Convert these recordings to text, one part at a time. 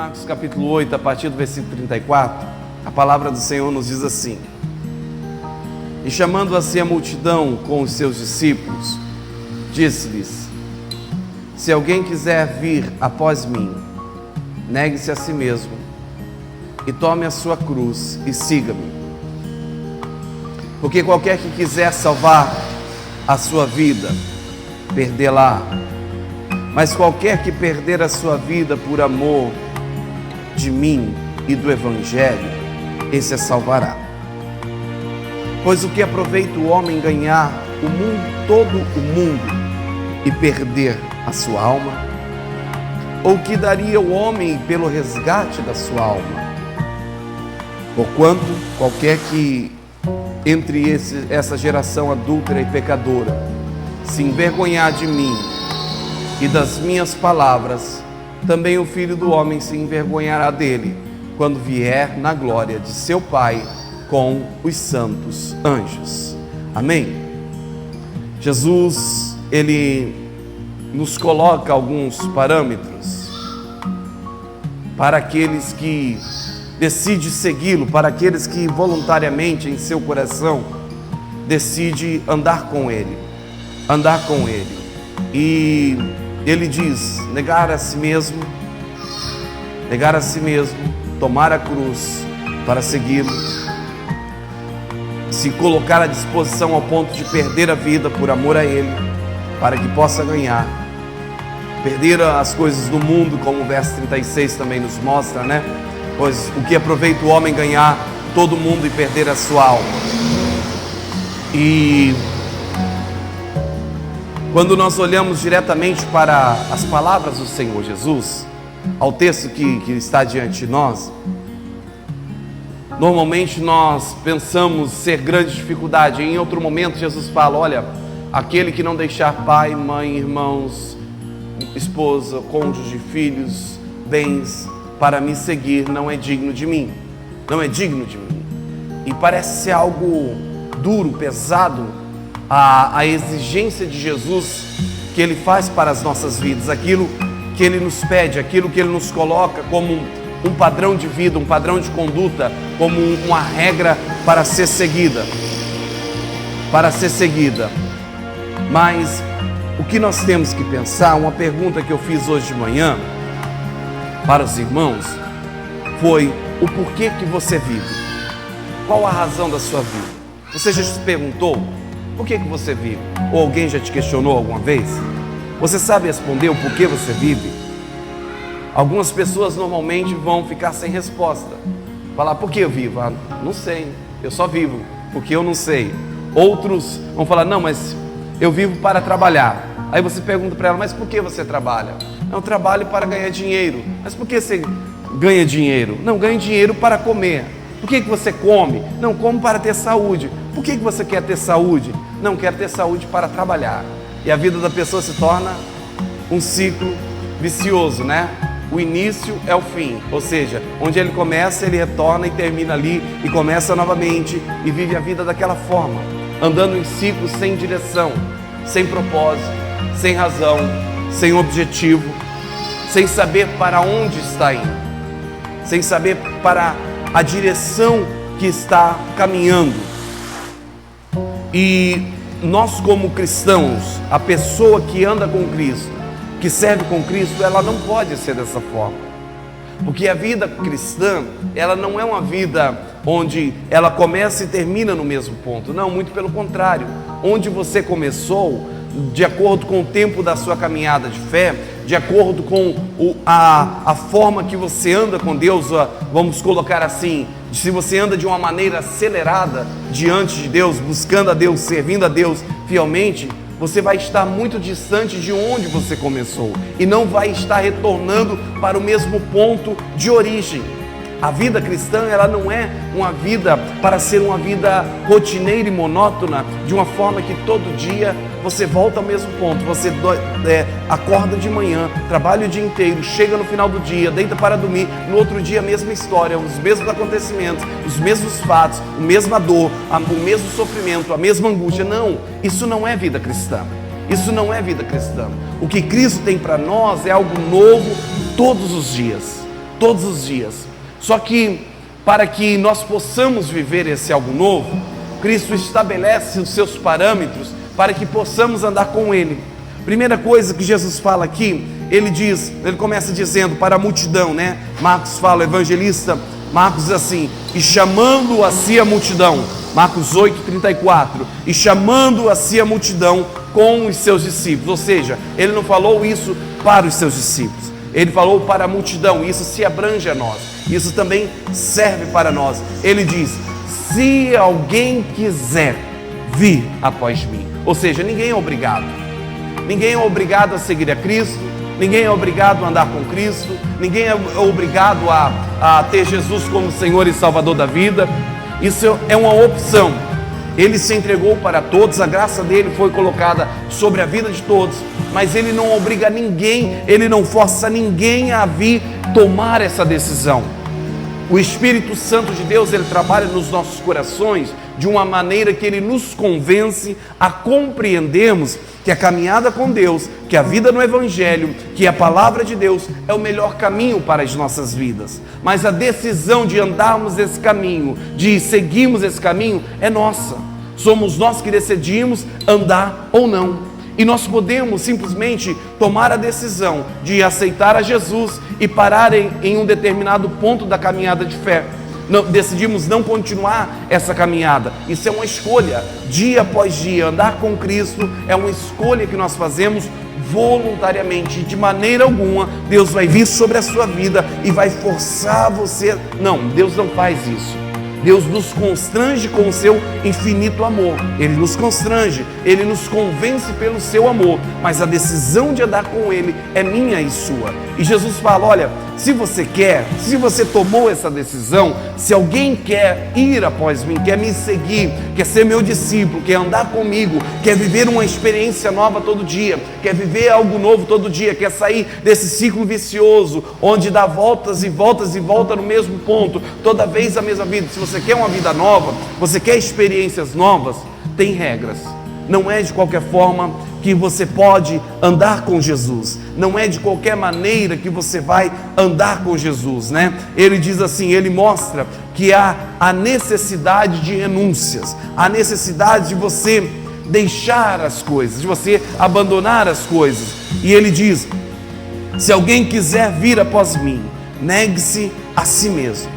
Marcos capítulo 8, a partir do versículo 34, a palavra do Senhor nos diz assim: E chamando assim a multidão com os seus discípulos, disse-lhes: Se alguém quiser vir após mim, negue-se a si mesmo e tome a sua cruz e siga-me. Porque qualquer que quiser salvar a sua vida, perdê-la. Mas qualquer que perder a sua vida por amor de mim e do Evangelho, esse a salvará. Pois o que aproveita o homem ganhar o mundo, todo o mundo, e perder a sua alma? Ou que daria o homem pelo resgate da sua alma? Porquanto qualquer que entre essa geração adúltera e pecadora se envergonhar de mim e das minhas palavras, também o Filho do Homem se envergonhará dele, quando vier na glória de seu Pai com os santos anjos. Amém? Jesus, ele nos coloca alguns parâmetros para aqueles que decidem segui-lo, para aqueles que voluntariamente em seu coração decidem andar com ele. E ele diz: negar a si mesmo, tomar a cruz para segui-lo, se colocar à disposição ao ponto de perder a vida por amor a ele, para que possa ganhar, perder as coisas do mundo, como o verso 36 também nos mostra, né? Pois o que aproveita o homem ganhar todo mundo e perder a sua alma. E quando nós olhamos diretamente para as palavras do Senhor Jesus, ao texto que está diante de nós, normalmente nós pensamos ser grande dificuldade. Em outro momento Jesus fala: olha, aquele que não deixar pai, mãe, irmãos, esposa, cônjuge, filhos, bens, para me seguir, não é digno de mim. E parece ser algo duro, pesado, a exigência de Jesus que Ele faz para as nossas vidas, aquilo que Ele nos pede, aquilo que Ele nos coloca como um padrão de vida, um padrão de conduta, como uma regra para ser seguida. Mas o que nós temos que pensar, uma pergunta que eu fiz hoje de manhã para os irmãos, foi: o porquê que você vive? Qual a razão da sua vida? Você já se perguntou por que você vive? Ou alguém já te questionou alguma vez? Você sabe responder o porquê você vive? Algumas pessoas normalmente vão ficar sem resposta. Falar: por que eu vivo? Ah, não sei, eu só vivo porque eu não sei. Outros vão falar: não, mas eu vivo para trabalhar. Aí você pergunta para ela: mas por que você trabalha? Eu trabalho para ganhar dinheiro. Mas por que você ganha dinheiro? Não, ganho dinheiro para comer. Por que você come? Não, como para ter saúde. Por que você quer ter saúde? Não, quero ter saúde para trabalhar. E a vida da pessoa se torna um ciclo vicioso, né? O início é o fim, ou seja, onde ele começa, ele retorna e termina ali, e começa novamente, e vive a vida daquela forma, andando em ciclos sem direção, sem propósito, sem razão, sem objetivo, sem saber para onde está indo, sem saber para a direção que está caminhando. E nós, como cristãos, a pessoa que anda com Cristo, que serve com Cristo, ela não pode ser dessa forma, porque a vida cristã, ela não é uma vida onde ela começa e termina no mesmo ponto. Não, muito pelo contrário. Onde você começou, de acordo com o tempo da sua caminhada de fé, de acordo com a forma que você anda com Deus, vamos colocar assim, se você anda de uma maneira acelerada diante de Deus, buscando a Deus, servindo a Deus fielmente, você vai estar muito distante de onde você começou e não vai estar retornando para o mesmo ponto de origem. A vida cristã, ela não é uma vida para ser uma vida rotineira e monótona, de uma forma que todo dia você volta ao mesmo ponto. Você acorda de manhã, trabalha o dia inteiro, chega no final do dia, deita para dormir, no outro dia a mesma história, os mesmos acontecimentos, os mesmos fatos, a mesma dor, o mesmo sofrimento, a mesma angústia. Não, isso não é vida cristã. Isso não é vida cristã. O que Cristo tem para nós é algo novo todos os dias. todos os dias. Só que para que nós possamos viver esse algo novo, Cristo estabelece os seus parâmetros para que possamos andar com Ele. Primeira coisa que Jesus fala aqui, ele começa dizendo para a multidão, né? Marcos fala, o evangelista Marcos diz assim: e chamando a si a multidão, Marcos 8:34, e chamando a si a multidão com os seus discípulos. Ou seja, ele não falou isso para os seus discípulos, ele falou para a multidão. Isso se abrange a nós, isso também serve para nós. Ele diz: se alguém quiser vir após mim. Ou seja, ninguém é obrigado. Ninguém é obrigado a seguir a Cristo, ninguém é obrigado a andar com Cristo, ninguém é obrigado a ter Jesus como Senhor e Salvador da vida. Isso é uma opção. Ele se entregou para todos, a graça dele foi colocada sobre a vida de todos, mas ele não obriga ninguém, ele não força ninguém a vir tomar essa decisão. O Espírito Santo de Deus, ele trabalha nos nossos corações de uma maneira que ele nos convence a compreendermos que a caminhada com Deus, que a vida no Evangelho, que a palavra de Deus é o melhor caminho para as nossas vidas. Mas a decisão de andarmos esse caminho, de seguirmos esse caminho, é nossa. Somos nós que decidimos andar ou não. E nós podemos simplesmente tomar a decisão de aceitar a Jesus e parar em um determinado ponto da caminhada de fé. Decidimos não continuar essa caminhada. Isso é uma escolha, dia após dia. Andar com Cristo é uma escolha que nós fazemos voluntariamente. De maneira alguma Deus vai vir sobre a sua vida e vai forçar você. Não, Deus não faz isso. Deus nos constrange com o seu infinito amor. Ele nos constrange, Ele nos convence pelo seu amor, mas a decisão de andar com Ele é minha e sua. E Jesus fala: olha, se você quer, se você tomou essa decisão, se alguém quer ir após mim, quer me seguir, quer ser meu discípulo, quer andar comigo, quer viver uma experiência nova todo dia, quer viver algo novo todo dia, quer sair desse ciclo vicioso, onde dá voltas e voltas e volta no mesmo ponto, toda vez a mesma vida. Se você quer uma vida nova, você quer experiências novas, tem regras. Não é de qualquer forma que você pode andar com Jesus. Não é de qualquer maneira que você vai andar com Jesus, né? Ele diz assim, ele mostra que há a necessidade de renúncias, a necessidade de você deixar as coisas, de você abandonar as coisas. E ele diz: se alguém quiser vir após mim, negue-se a si mesmo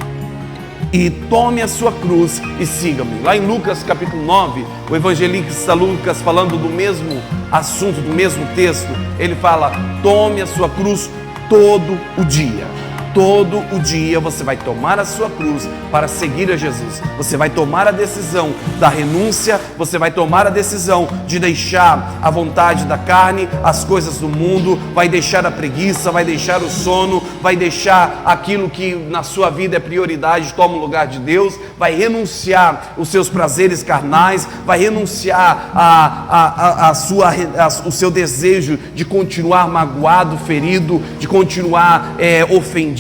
e tome a sua cruz e siga-me. Lá em Lucas capítulo 9, o evangelista Lucas, falando do mesmo assunto, do mesmo texto, ele fala: tome a sua cruz todo o dia. Todo o dia você vai tomar a sua cruz para seguir a Jesus. Você vai tomar a decisão da renúncia, você vai tomar a decisão de deixar a vontade da carne, as coisas do mundo, vai deixar a preguiça, vai deixar o sono, vai deixar aquilo que na sua vida é prioridade, toma o lugar de Deus, vai renunciar os seus prazeres carnais, vai renunciar o seu desejo de continuar magoado, ferido, de continuar ofendido.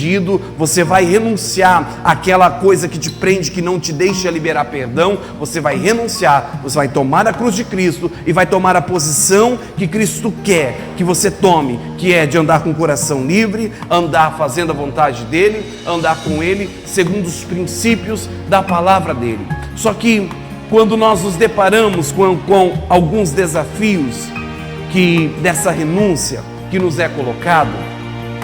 Você vai renunciar àquela coisa que te prende, que não te deixa liberar perdão. Você vai renunciar, você vai tomar a cruz de Cristo e vai tomar a posição que Cristo quer que você tome, que é de andar com o coração livre, andar fazendo a vontade dEle, andar com Ele segundo os princípios da palavra dEle. Só que quando nós nos deparamos com alguns desafios que dessa renúncia que nos é colocado,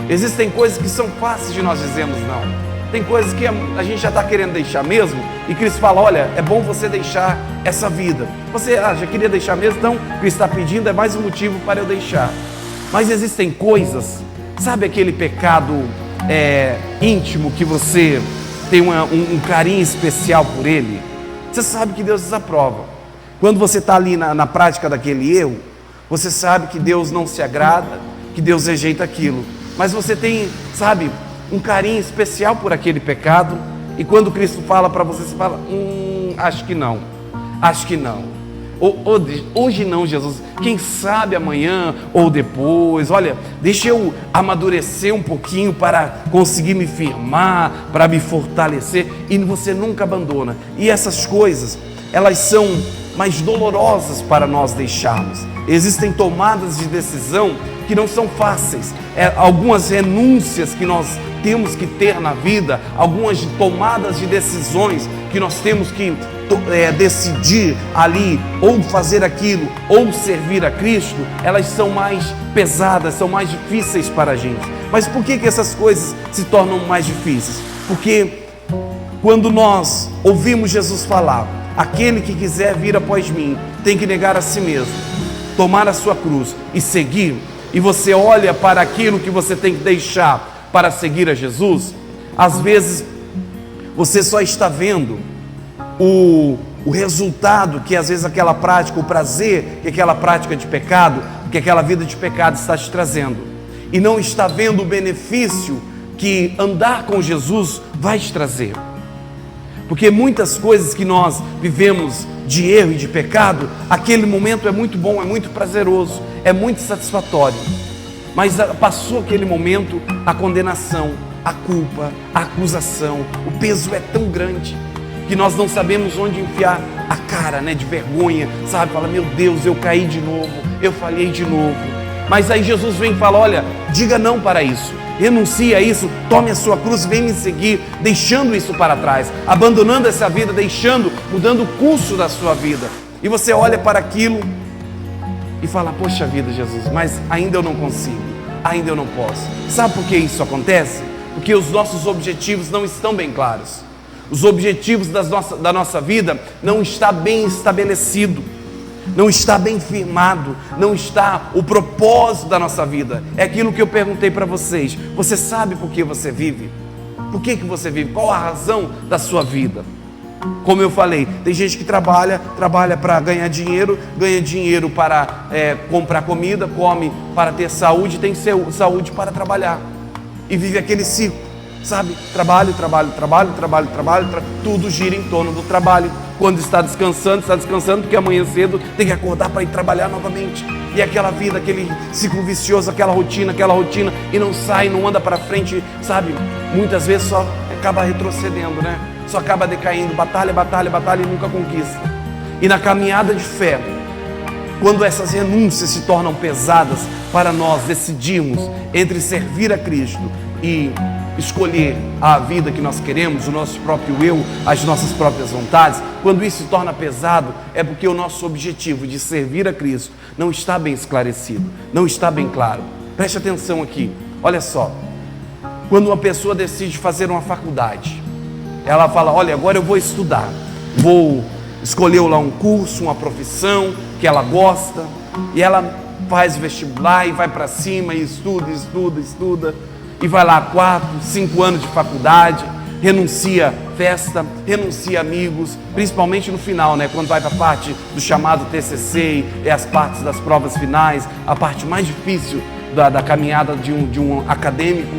existem coisas que são fáceis de nós dizermos não. Tem coisas que a gente já está querendo deixar mesmo, e Cristo fala: olha, é bom você deixar essa vida. Você já queria deixar mesmo? Então, Cristo está pedindo, é mais um motivo para eu deixar. Mas existem coisas, sabe aquele pecado íntimo que você tem um carinho especial por ele? Você sabe que Deus desaprova. Quando você está ali na prática daquele erro, você sabe que Deus não se agrada, que Deus rejeita aquilo. Mas você tem, sabe, um carinho especial por aquele pecado. E quando Cristo fala para você, você fala: acho que não, acho que não. Hoje não, Jesus. Quem sabe amanhã ou depois. Olha, deixa eu amadurecer um pouquinho para conseguir me firmar, para me fortalecer. E você nunca abandona. E essas coisas, elas são mais dolorosas para nós deixarmos. Existem tomadas de decisão que não são fáceis, algumas renúncias que nós temos que ter na vida, algumas tomadas de decisões que nós temos que decidir ali, ou fazer aquilo, ou servir a Cristo, elas são mais pesadas, são mais difíceis para a gente. Mas por que essas coisas se tornam mais difíceis? Porque quando nós ouvimos Jesus falar, aquele que quiser vir após mim, tem que negar a si mesmo, tomar a sua cruz e seguir, e você olha para aquilo que você tem que deixar para seguir a Jesus, às vezes você só está vendo o resultado que às vezes aquela prática, o prazer que aquela prática de pecado, que aquela vida de pecado está te trazendo, e não está vendo o benefício que andar com Jesus vai te trazer. Porque muitas coisas que nós vivemos de erro e de pecado, aquele momento é muito bom, é muito prazeroso, é muito satisfatório, mas passou aquele momento, a condenação, a culpa, a acusação, o peso é tão grande que nós não sabemos onde enfiar a cara, de vergonha, sabe? Fala, meu Deus, eu caí de novo, eu falhei de novo. Mas aí Jesus vem e fala, olha, diga não para isso, renuncie a isso, tome a sua cruz, vem me seguir, deixando isso para trás, abandonando essa vida, mudando o curso da sua vida. E você olha para aquilo e fala, poxa vida, Jesus, mas ainda eu não consigo, ainda eu não posso. Sabe por que isso acontece? Porque os nossos objetivos não estão bem claros. Os objetivos da nossa vida não está bem estabelecido, não está bem firmado, não está o propósito da nossa vida. É aquilo que eu perguntei para vocês. Você sabe por que você vive? Por que você vive? Qual a razão da sua vida? Como eu falei, tem gente que trabalha para ganhar dinheiro, ganha dinheiro para comprar comida, come para ter saúde, tem saúde para trabalhar. E vive aquele ciclo. Sabe, trabalho, tudo gira em torno do trabalho. Quando está descansando porque amanhã cedo tem que acordar para ir trabalhar novamente. E aquela vida, aquele ciclo vicioso, aquela rotina, e não sai, não anda para frente, sabe? Muitas vezes só acaba retrocedendo, Só acaba decaindo, batalha e nunca conquista. E na caminhada de fé, quando essas renúncias se tornam pesadas para nós decidirmos entre servir a Cristo e escolher a vida que nós queremos, o nosso próprio eu, as nossas próprias vontades, quando isso se torna pesado, é porque o nosso objetivo de servir a Cristo não está bem esclarecido, não está bem claro. Preste atenção aqui, olha só, quando uma pessoa decide fazer uma faculdade, ela fala, olha, agora eu vou estudar, vou escolher lá um curso, uma profissão que ela gosta, e ela faz vestibular e vai para cima e estuda, e vai lá 4, 5 anos de faculdade, renuncia festa, renuncia amigos, principalmente no final, quando vai para a parte do chamado TCC, as partes das provas finais, a parte mais difícil da caminhada de um acadêmico,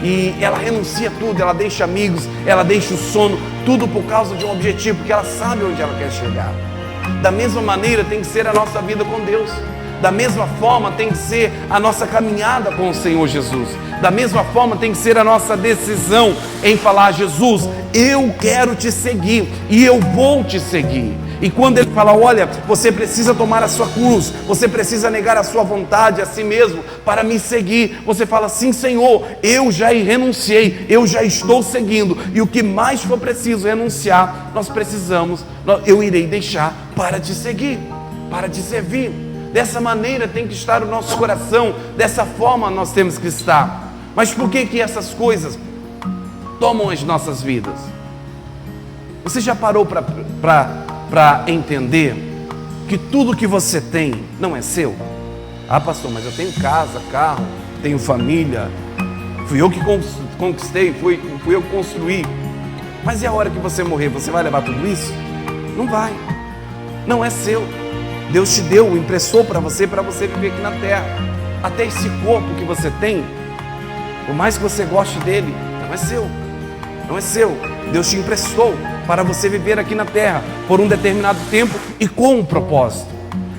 e ela renuncia tudo, ela deixa amigos, ela deixa o sono, tudo por causa de um objetivo, porque ela sabe onde ela quer chegar. Da mesma maneira tem que ser a nossa vida com Deus. Da mesma forma tem que ser a nossa caminhada com o Senhor Jesus. Da mesma forma tem que ser a nossa decisão em falar, Jesus, eu quero te seguir e eu vou te seguir. E quando ele fala, olha, você precisa tomar a sua cruz, você precisa negar a sua vontade a si mesmo para me seguir. Você fala, sim Senhor, eu já renunciei, eu já estou seguindo. E o que mais for preciso renunciar, eu irei deixar para te seguir, para te servir. Dessa maneira tem que estar o nosso coração, dessa forma nós temos que estar. Mas por que essas coisas tomam as nossas vidas? Você já parou para entender que tudo que você tem não é seu? Ah, pastor, mas eu tenho casa, carro, tenho família, fui eu que conquistei, fui eu que construí. Mas e a hora que você morrer, você vai levar tudo isso? Não vai, não é seu. Deus te deu, emprestou para você viver aqui na terra. Até esse corpo que você tem, por mais que você goste dele, não é seu, não é seu. Deus te emprestou para você viver aqui na terra por um determinado tempo e com um propósito.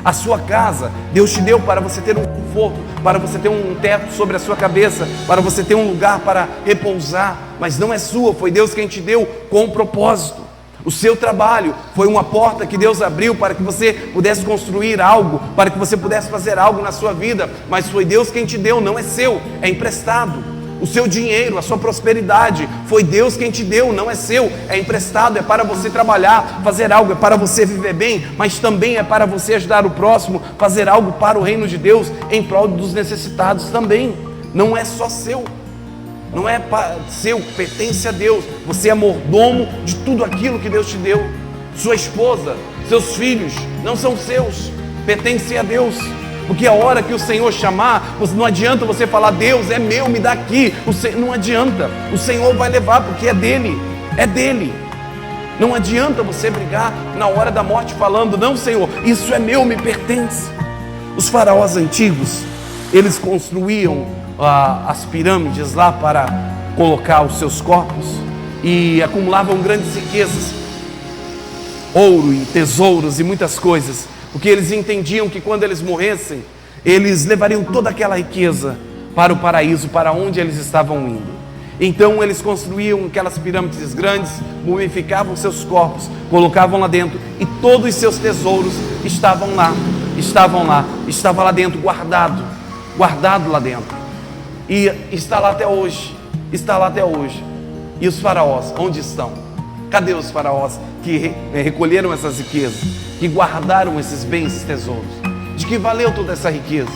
A sua casa, Deus te deu para você ter um conforto, para você ter um teto sobre a sua cabeça, para você ter um lugar para repousar, mas não é sua, foi Deus quem te deu com um propósito. O seu trabalho foi uma porta que Deus abriu para que você pudesse construir algo, para que você pudesse fazer algo na sua vida, mas foi Deus quem te deu, não é seu, é emprestado. O seu dinheiro, a sua prosperidade, foi Deus quem te deu, não é seu, é emprestado, é para você trabalhar, fazer algo, é para você viver bem, mas também é para você ajudar o próximo, fazer algo para o reino de Deus, em prol dos necessitados também. Não é só seu, não é seu, pertence a Deus. Você é mordomo de tudo aquilo que Deus te deu. Sua esposa, seus filhos, não são seus, pertencem a Deus. Porque a hora que o Senhor chamar, não adianta você falar, Deus é meu, me dá aqui. Não adianta, o Senhor vai levar, porque é dele, é dele. Não adianta você brigar na hora da morte falando, não, Senhor, isso é meu, me pertence. Os faraós antigos, eles construíam as pirâmides lá para colocar os seus corpos e acumulavam grandes riquezas, ouro e tesouros e muitas coisas, porque eles entendiam que quando eles morressem, eles levariam toda aquela riqueza para o paraíso, para onde eles estavam indo. Então eles construíam aquelas pirâmides grandes, mumificavam seus corpos, colocavam lá dentro, e todos os seus tesouros estavam lá, estava lá dentro, guardado lá dentro, e está lá até hoje, E os faraós, onde estão? Cadê os faraós que recolheram essas riquezas, que guardaram esses bens, esses tesouros? De que valeu toda essa riqueza?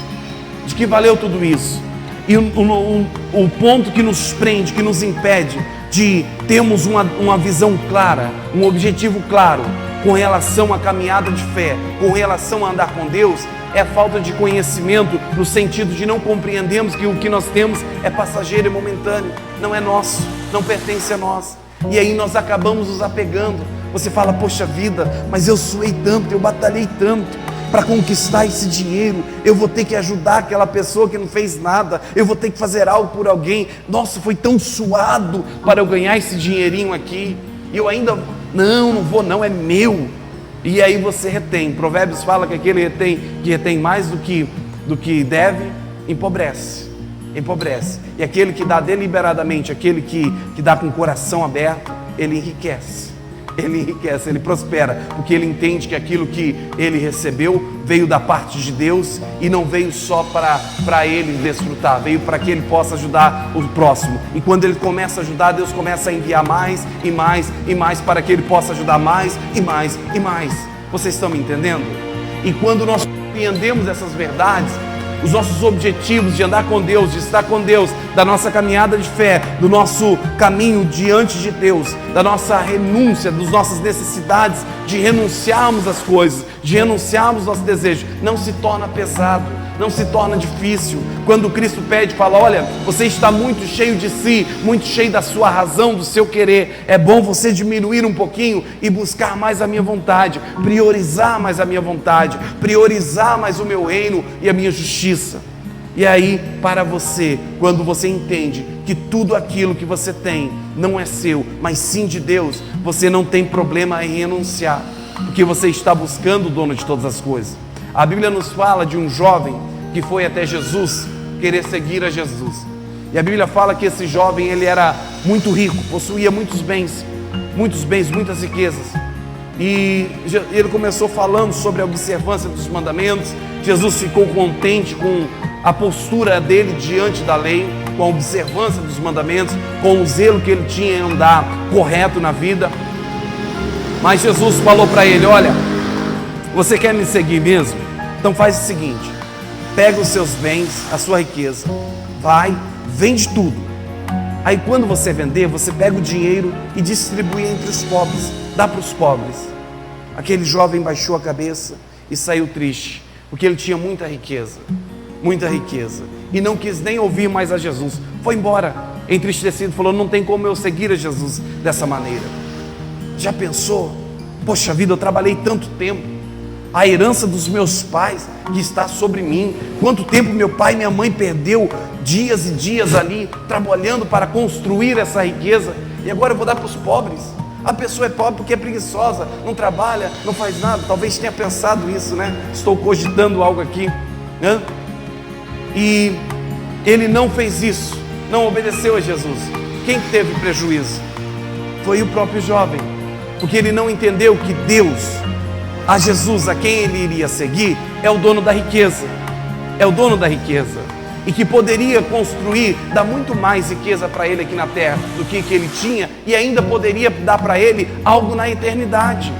De que valeu tudo isso? E o ponto que nos prende, que nos impede de termos uma visão clara, um objetivo claro com relação à caminhada de fé, com relação a andar com Deus, é a falta de conhecimento, no sentido de não compreendermos que o que nós temos é passageiro e momentâneo, não é nosso, não pertence a nós. E aí nós acabamos nos apegando. Você fala, poxa vida, mas eu suei tanto, eu batalhei tanto para conquistar esse dinheiro, eu vou ter que ajudar aquela pessoa que não fez nada, eu vou ter que fazer algo por alguém. Nossa, foi tão suado para eu ganhar esse dinheirinho aqui, e eu ainda, não vou não, é meu. E aí você retém. Provérbios fala que aquele que retém mais do que deve, empobrece. E aquele que dá deliberadamente, aquele que dá com o coração aberto, ele enriquece, ele prospera, porque ele entende que aquilo que ele recebeu veio da parte de Deus e não veio só para ele desfrutar, veio para que ele possa ajudar o próximo. E quando ele começa a ajudar, Deus começa a enviar mais e mais e mais para que ele possa ajudar mais e mais e mais. Vocês estão me entendendo? E quando nós compreendemos essas verdades, os nossos objetivos de andar com Deus, de estar com Deus, da nossa caminhada de fé, do nosso caminho diante de Deus, da nossa renúncia, das nossas necessidades de renunciarmos às coisas, de renunciarmos aos nossos desejos, não se torna pesado, não se torna difícil. Quando Cristo pede, fala, olha, você está muito cheio de si, muito cheio da sua razão, do seu querer, é bom você diminuir um pouquinho e buscar mais a minha vontade, priorizar mais a minha vontade, priorizar mais o meu reino e a minha justiça. E aí, para você, quando você entende que tudo aquilo que você tem não é seu, mas sim de Deus, você não tem problema em renunciar, porque você está buscando o dono de todas as coisas. A Bíblia nos fala de um jovem que foi até Jesus, querer seguir a Jesus. E a Bíblia fala que esse jovem, ele era muito rico, possuía muitos bens, muitas riquezas. E ele começou falando sobre a observância dos mandamentos. Jesus ficou contente com a postura dele diante da lei, com a observância dos mandamentos, com o zelo que ele tinha em andar correto na vida. Mas Jesus falou para ele, olha, você quer me seguir mesmo? Então faz o seguinte, pega os seus bens, a sua riqueza, vai, vende tudo. Aí quando você vender, você pega o dinheiro e distribui entre os pobres, dá para os pobres. Aquele jovem baixou a cabeça e saiu triste, porque ele tinha muita riqueza, e não quis nem ouvir mais a Jesus. Foi embora, entristecido, falou, não tem como eu seguir a Jesus dessa maneira. Já pensou? Poxa vida, eu trabalhei tanto tempo, a herança dos meus pais que está sobre mim, quanto tempo meu pai e minha mãe perdeu dias e dias ali, trabalhando para construir essa riqueza, e agora eu vou dar para os pobres. A pessoa é pobre porque é preguiçosa, não trabalha, não faz nada. Talvez tenha pensado isso, né? Estou cogitando algo aqui, né? E ele não fez isso, não obedeceu a Jesus. Quem teve prejuízo? Foi o próprio jovem. porque ele não entendeu que Deus, a Jesus, a quem ele iria seguir, é o dono da riqueza. É o dono da riqueza. E que poderia construir, dar muito mais riqueza para ele aqui na terra do que ele tinha, e ainda poderia dar para ele algo na eternidade.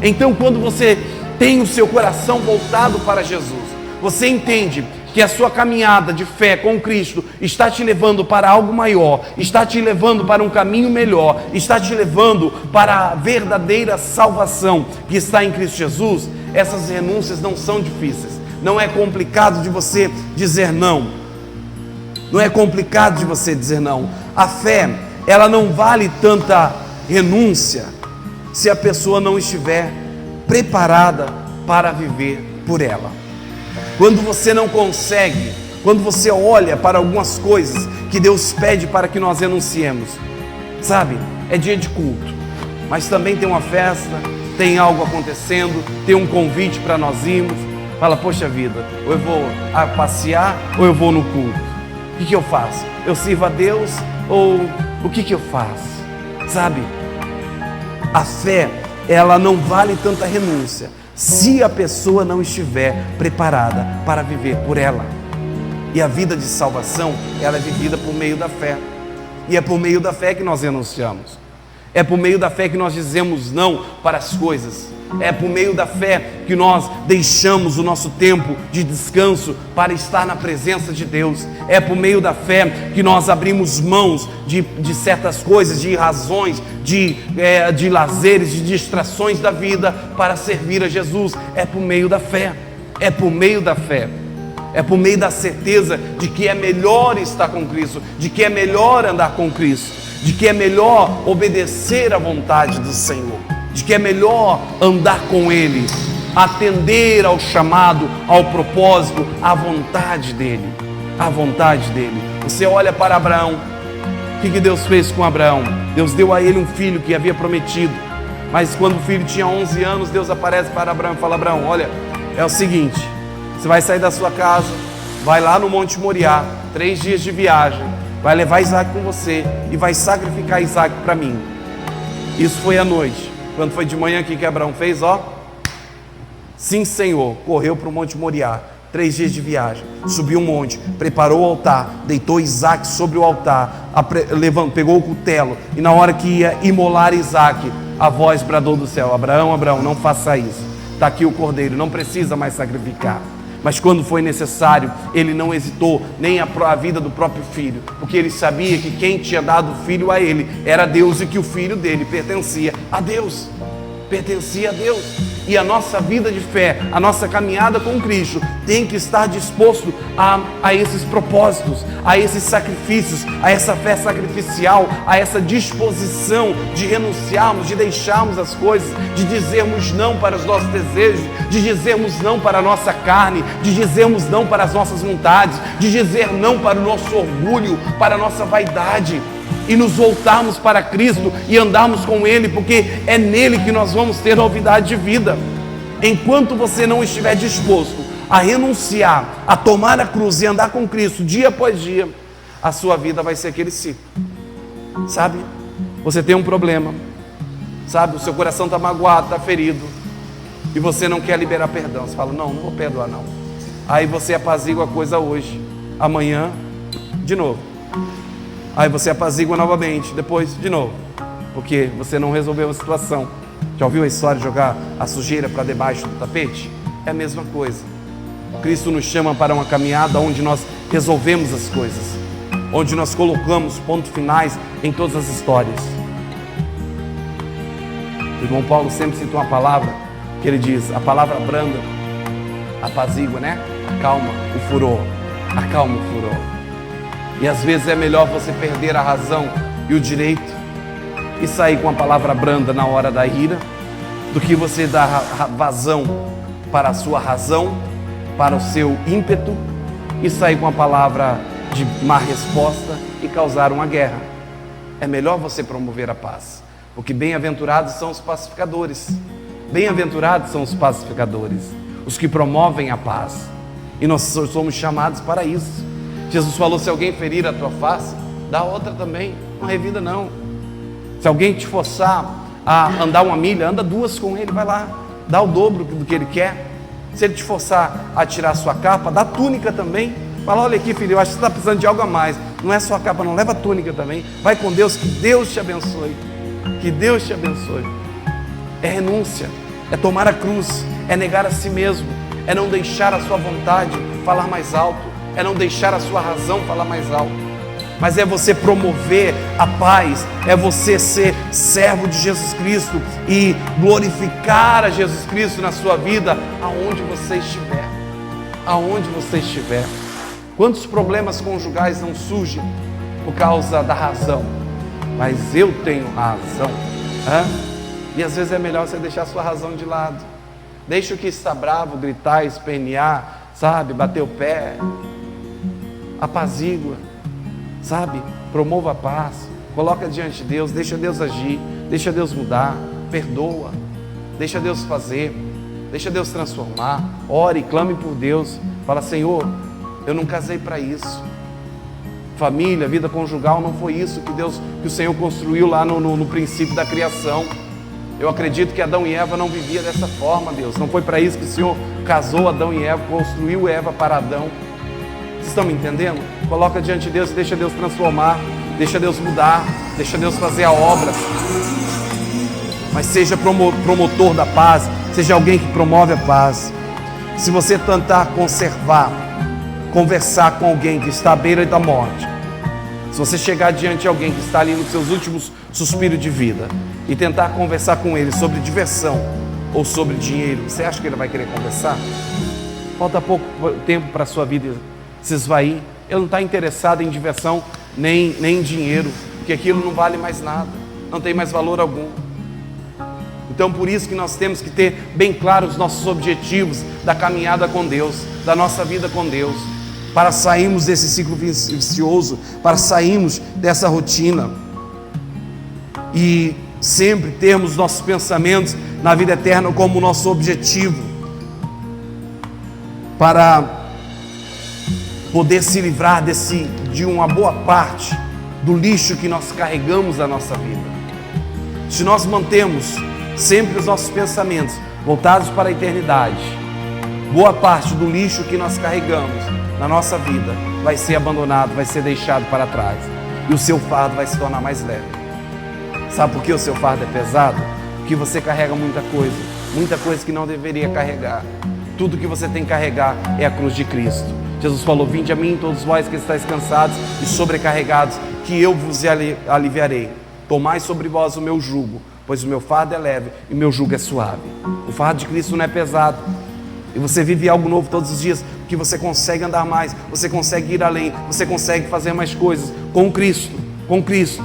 Então, quando você tem o seu coração voltado para Jesus, você entende que a sua caminhada de fé com Cristo está te levando para algo maior, está te levando para um caminho melhor, está te levando para a verdadeira salvação que está em Cristo Jesus. Essas renúncias não são difíceis, não é complicado de você dizer não, não é complicado de você dizer não. A fé, ela não vale tanta renúncia se a pessoa não estiver preparada para viver por ela. Quando você não consegue, quando você olha para algumas coisas que Deus pede para que nós renunciemos, sabe, é dia de culto, mas também tem uma festa, tem algo acontecendo, tem um convite para nós irmos. Fala, poxa vida, ou eu vou passear ou eu vou no culto. O que eu faço? Eu sirvo a Deus ou o que eu faço? Sabe, a fé, ela não vale tanta renúncia se a pessoa não estiver preparada para viver por ela. E a vida de salvação, ela é vivida por meio da fé. E é por meio da fé que nós renunciamos. É por meio da fé que nós dizemos não para as coisas. É por meio da fé que nós deixamos o nosso tempo de descanso para estar na presença de Deus. É por meio da fé que nós abrimos mãos de certas coisas, de razões, de lazeres, de distrações da vida para servir a Jesus. É por meio da fé. É por meio da fé. É por meio da certeza de que é melhor estar com Cristo, de que é melhor andar com Cristo, de que é melhor obedecer à vontade do Senhor, de que é melhor andar com Ele, atender ao chamado, ao propósito, à vontade dEle, à vontade dEle. Você olha para Abraão, o que Deus fez com Abraão? Deus deu a ele um filho que havia prometido, mas quando o filho tinha 11 anos, Deus aparece para Abraão e fala, Abraão, olha, é o seguinte, você vai sair da sua casa, vai lá no Monte Moriá, 3 dias de viagem, vai levar Isaac com você e vai sacrificar Isaac para mim. Isso foi à noite. Quando foi de manhã, o que Abraão fez? Sim, Senhor, correu para o Monte Moriá, 3 dias de viagem, subiu um monte, preparou o altar, deitou Isaac sobre o altar, pegou o cutelo, e na hora que ia imolar Isaac, a voz bradou do céu, Abraão, Abraão, não faça isso, está aqui o cordeiro, não precisa mais sacrificar. Mas quando foi necessário, ele não hesitou nem a vida do próprio filho, porque ele sabia que quem tinha dado o filho a ele era Deus e que o filho dele pertencia a Deus. Pertencia a Deus. E a nossa vida de fé, a nossa caminhada com Cristo tem que estar disposto a esses propósitos, a esses sacrifícios, a essa fé sacrificial, a essa disposição de renunciarmos, de deixarmos as coisas, de dizermos não para os nossos desejos, de dizermos não para a nossa carne, de dizermos não para as nossas vontades, de dizer não para o nosso orgulho, para a nossa vaidade, e nos voltarmos para Cristo e andarmos com Ele, porque é nele que nós vamos ter novidade de vida. Enquanto você não estiver disposto a renunciar, a tomar a cruz e andar com Cristo dia após dia, a sua vida vai ser aquele ciclo, sabe? Você tem um problema, sabe? O seu coração está magoado, está ferido, e você não quer liberar perdão. Você fala, não vou perdoar não. Aí você apazigua a coisa hoje, amanhã, de novo. Aí você apazigua novamente, depois de novo, porque você não resolveu a situação. Já ouviu a história de jogar a sujeira para debaixo do tapete? É a mesma coisa. Cristo nos chama para uma caminhada onde nós resolvemos as coisas, onde nós colocamos pontos finais em todas as histórias. O irmão Paulo sempre cita uma palavra que ele diz, a palavra branda apazigua, né? Acalma o furor, acalma o furor. E às vezes é melhor você perder a razão e o direito e sair com a palavra branda na hora da ira, do que você dar vazão para a sua razão, para o seu ímpeto, e sair com a palavra de má resposta e causar uma guerra. É melhor você promover a paz, porque bem-aventurados são os pacificadores. Bem-aventurados são os pacificadores, os que promovem a paz. E nós somos chamados para isso. Jesus falou, se alguém ferir a tua face, dá outra também, não revida não. Se alguém te forçar a andar 1 milha, anda 2 com ele, vai lá, dá o dobro do que ele quer. Se ele te forçar a tirar a sua capa, dá a túnica também. Fala, olha aqui, filho, eu acho que você está precisando de algo a mais. Não é só a capa não, leva a túnica também. Vai com Deus, que Deus te abençoe. Que Deus te abençoe. É renúncia, é tomar a cruz, é negar a si mesmo, é não deixar a sua vontade falar mais alto, é não deixar a sua razão falar mais alto. Mas é você promover a paz, é você ser servo de Jesus Cristo e glorificar a Jesus Cristo na sua vida, aonde você estiver. Aonde você estiver. Quantos problemas conjugais não surgem por causa da razão? Mas eu tenho razão. E às vezes é melhor você deixar a sua razão de lado. Deixa o que está bravo gritar, espernear, sabe, bater o pé. Apazigua, sabe, promova a paz. Coloca diante de Deus, deixa Deus agir, deixa Deus mudar, perdoa, deixa Deus fazer, deixa Deus transformar. Ore, clame por Deus. Fala, Senhor, eu não casei para isso. Família, vida conjugal, não foi isso que o Senhor construiu lá no princípio da criação. Eu acredito que Adão e Eva não viviam dessa forma, Deus. Não foi para isso que o Senhor casou Adão e Eva, construiu Eva para Adão. Vocês estão me entendendo? Coloca diante de Deus e deixa Deus transformar, deixa Deus mudar, deixa Deus fazer a obra. Mas seja promotor da paz, seja alguém que promove a paz. Se você tentar conversar com alguém que está à beira da morte, se você chegar diante de alguém que está ali nos seus últimos suspiros de vida e tentar conversar com ele sobre diversão ou sobre dinheiro, você acha que ele vai querer conversar? Falta pouco tempo para a sua vida se esvair. Ele não está interessado em diversão nem em dinheiro, porque aquilo não vale mais nada, não tem mais valor algum. Então por isso que nós temos que ter bem claros os nossos objetivos da caminhada com Deus, da nossa vida com Deus, para sairmos desse ciclo vicioso, para sairmos dessa rotina e sempre termos nossos pensamentos na vida eterna como nosso objetivo, para poder se livrar de uma boa parte do lixo que nós carregamos na nossa vida. Se nós mantemos sempre os nossos pensamentos voltados para a eternidade, boa parte do lixo que nós carregamos na nossa vida vai ser abandonado, vai ser deixado para trás, e o seu fardo vai se tornar mais leve. Sabe por que o seu fardo é pesado? Porque você carrega muita coisa que não deveria carregar. Tudo que você tem que carregar é a cruz de Cristo. Jesus falou, vinde a mim todos vós que estáis cansados e sobrecarregados, que eu vos aliviarei. Tomai sobre vós o meu jugo, pois o meu fardo é leve e o meu jugo é suave. O fardo de Cristo não é pesado. E você vive algo novo todos os dias, porque você consegue andar mais, você consegue ir além, você consegue fazer mais coisas com Cristo, com Cristo.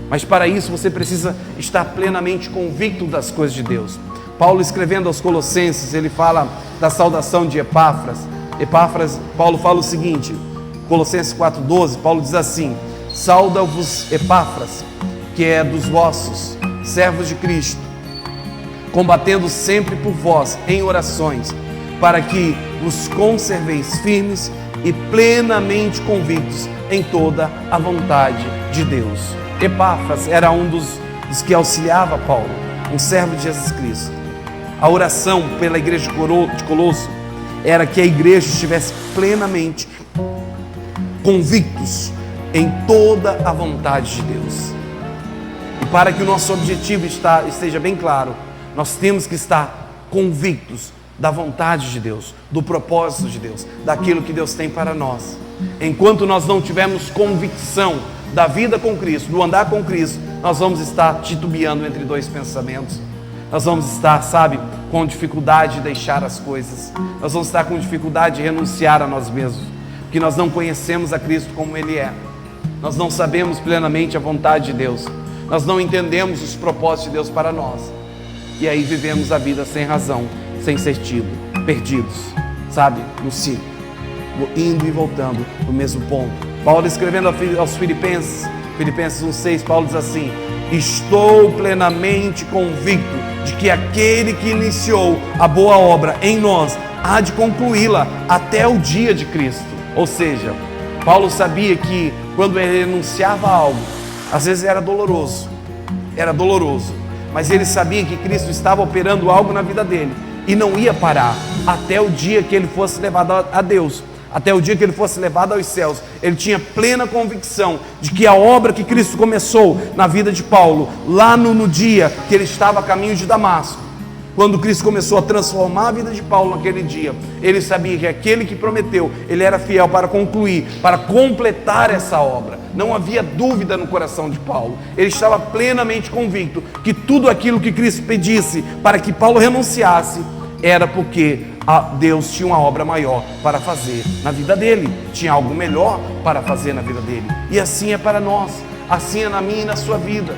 Mas para isso você precisa estar plenamente convicto das coisas de Deus. Paulo, escrevendo aos Colossenses, ele fala da saudação de Epáfras. Paulo fala o seguinte, Colossenses 4,12, Paulo diz assim, sauda-vos Epáfras, que é dos vossos, servos de Cristo, combatendo sempre por vós em orações, para que vos conserveis firmes e plenamente convictos em toda a vontade de Deus. Epáfras era um dos que auxiliava Paulo, um servo de Jesus Cristo. A oração pela igreja de Colosso era que a igreja estivesse plenamente convictos em toda a vontade de Deus. E para que o nosso objetivo esteja bem claro, nós temos que estar convictos da vontade de Deus, do propósito de Deus, daquilo que Deus tem para nós. Enquanto nós não tivermos convicção da vida com Cristo, do andar com Cristo, nós vamos estar titubeando entre dois pensamentos. Nós vamos estar, com dificuldade de deixar as coisas. Nós vamos estar com dificuldade de renunciar a nós mesmos, porque nós não conhecemos a Cristo como Ele é. Nós não sabemos plenamente a vontade de Deus. Nós não entendemos os propósitos de Deus para nós. E aí vivemos a vida sem razão, sem sentido, perdidos, no ciclo, indo e voltando no mesmo ponto. Paulo, escrevendo aos Filipenses 1,6, Paulo diz assim, estou plenamente convicto de que aquele que iniciou a boa obra em nós há de concluí-la até o dia de Cristo. Ou seja, Paulo sabia que quando ele renunciava a algo, às vezes era doloroso, mas ele sabia que Cristo estava operando algo na vida dele e não ia parar até o dia que ele fosse levado a Deus, até o dia que ele fosse levado aos céus. Ele tinha plena convicção de que a obra que Cristo começou na vida de Paulo, lá no dia que ele estava a caminho de Damasco, quando Cristo começou a transformar a vida de Paulo naquele dia, ele sabia que aquele que prometeu, ele era fiel para concluir, para completar essa obra. Não havia dúvida no coração de Paulo. Ele estava plenamente convicto que tudo aquilo que Cristo pedisse para que Paulo renunciasse, era porque Deus tinha uma obra maior para fazer na vida dele, tinha algo melhor para fazer na vida dele. E assim é para nós, assim é na minha e na sua vida.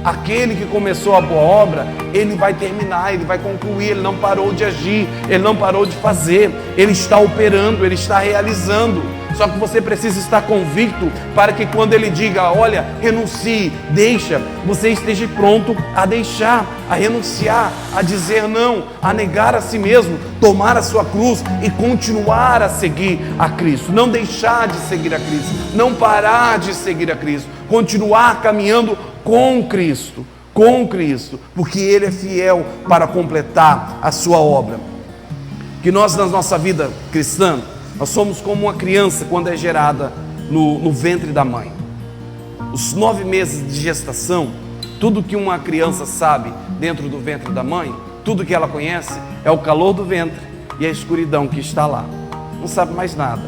Aquele que começou a boa obra, ele vai terminar, ele vai concluir. Ele não parou de agir, ele não parou de fazer, ele está operando, ele está realizando. Só que você precisa estar convicto para que quando ele diga, olha, renuncie, deixa, você esteja pronto a deixar, a renunciar, a dizer não, a negar a si mesmo, tomar a sua cruz e continuar a seguir a Cristo. Não deixar de seguir a Cristo, não parar de seguir a Cristo, continuar caminhando com Cristo, porque Ele é fiel para completar a sua obra. Que nós, na nossa vida cristã, nós somos como uma criança quando é gerada no ventre da mãe. Os 9 meses de gestação, tudo que uma criança sabe dentro do ventre da mãe, tudo que ela conhece é o calor do ventre e a escuridão que está lá. Não sabe mais nada.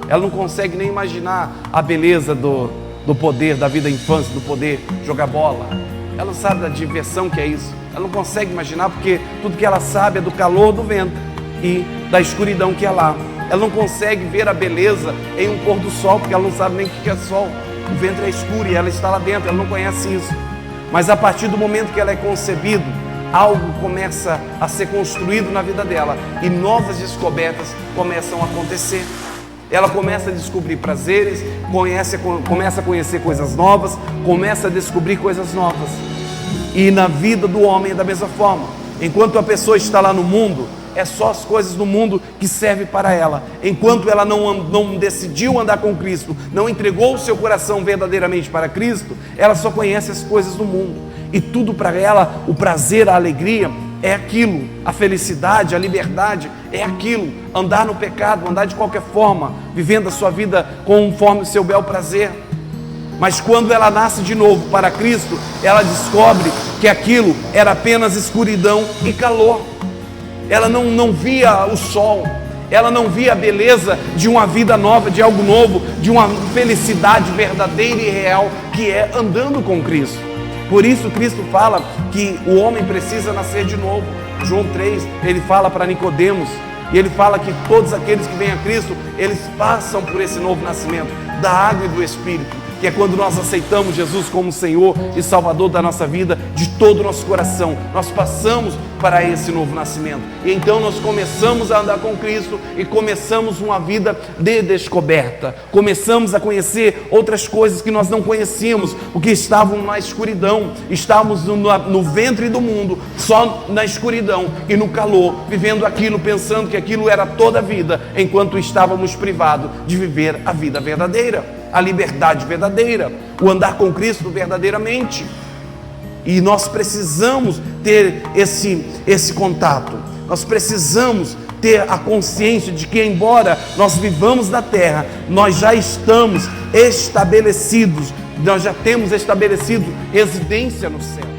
Ela não consegue nem imaginar a beleza do poder da vida da infância, do poder jogar bola. Ela não sabe da diversão que é isso. Ela não consegue imaginar, porque tudo que ela sabe é do calor do ventre e da escuridão que é lá. Ela não consegue ver a beleza em um pôr do sol, porque ela não sabe nem o que é sol. O ventre é escuro e ela está lá dentro, ela não conhece isso. Mas a partir do momento que ela é concebida, algo começa a ser construído na vida dela e novas descobertas começam a acontecer. Ela começa a descobrir prazeres, começa a conhecer coisas novas, começa a descobrir coisas novas. E na vida do homem é da mesma forma. Enquanto a pessoa está lá no mundo, é só as coisas do mundo que servem para ela. Enquanto ela não decidiu andar com Cristo, não entregou o seu coração verdadeiramente para Cristo, ela só conhece as coisas do mundo. E tudo para ela, o prazer, a alegria, é aquilo. A felicidade, a liberdade, é aquilo. Andar no pecado, andar de qualquer forma, vivendo a sua vida conforme o seu bel prazer. Mas quando ela nasce de novo para Cristo, ela descobre que aquilo era apenas escuridão e calor. Ela não via o sol, ela não via a beleza de uma vida nova, de algo novo, de uma felicidade verdadeira e real, que é andando com Cristo. Por isso Cristo fala que o homem precisa nascer de novo. João 3, ele fala para Nicodemos, e ele fala que todos aqueles que vêm a Cristo, eles passam por esse novo nascimento, da água e do Espírito, que é quando nós aceitamos Jesus como Senhor e Salvador da nossa vida, de todo o nosso coração, nós passamos para esse novo nascimento, e então nós começamos a andar com Cristo, e começamos uma vida de descoberta, começamos a conhecer outras coisas que nós não conhecíamos, porque estavam na escuridão, estávamos no ventre do mundo, só na escuridão e no calor, vivendo aquilo, pensando que aquilo era toda a vida, enquanto estávamos privados de viver a vida verdadeira, a liberdade verdadeira, o andar com Cristo verdadeiramente. E nós precisamos ter esse contato, nós precisamos ter a consciência de que, embora nós vivamos na terra, nós já estamos estabelecidos, nós já temos estabelecido residência no céu.